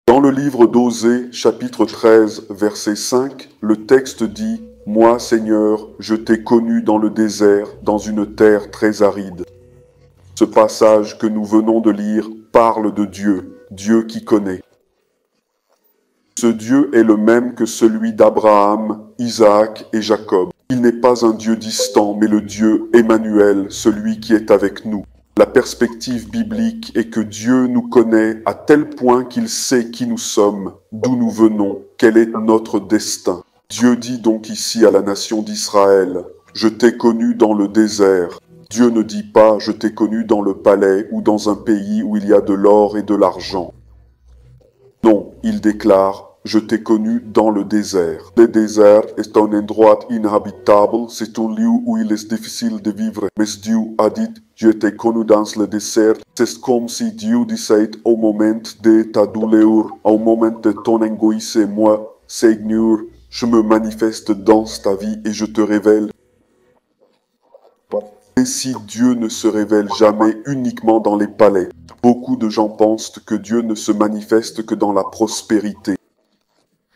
Dans le livre d'Osée, chapitre 13, verset 5, le texte dit « Moi, Seigneur, je t'ai connu dans le désert, dans une terre très aride ». Ce passage que nous venons de lire parle de Dieu, Dieu qui connaît. Ce Dieu est le même que celui d'Abraham, Isaac et Jacob. Il n'est pas un Dieu distant, mais le Dieu Emmanuel, celui qui est avec nous. La perspective biblique est que Dieu nous connaît à tel point qu'il sait qui nous sommes, d'où nous venons, quel est notre destin. Dieu dit donc ici à la nation d'Israël, « Je t'ai connu dans le désert ». Dieu ne dit pas « Je t'ai connu dans le palais ou dans un pays où il y a de l'or et de l'argent ». Non, il déclare « Je t'ai connu dans le désert ». Le désert est un endroit inhabitable, c'est un lieu où il est difficile de vivre. Mais Dieu a dit « Je t'ai connu dans le désert ». C'est comme si Dieu disait au moment de ta douleur, au moment de ton égoïsme, « Moi, Seigneur, je me manifeste dans ta vie et je te révèle ». Ainsi, Dieu ne se révèle jamais uniquement dans les palais. Beaucoup de gens pensent que Dieu ne se manifeste que dans la prospérité.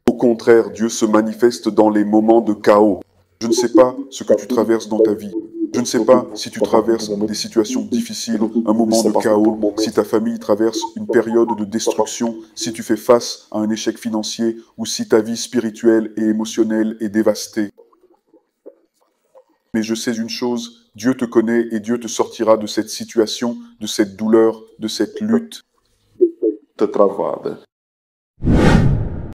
Au contraire, Dieu se manifeste dans les moments de chaos. Je ne sais pas ce que tu traverses dans ta vie. Je ne sais pas si tu traverses des situations difficiles, un moment de chaos, si ta famille traverse une période de destruction, si tu fais face à un échec financier ou si ta vie spirituelle et émotionnelle est dévastée. Mais je sais une chose, Dieu te connaît et Dieu te sortira de cette situation, de cette douleur, de cette lutte. Te travada.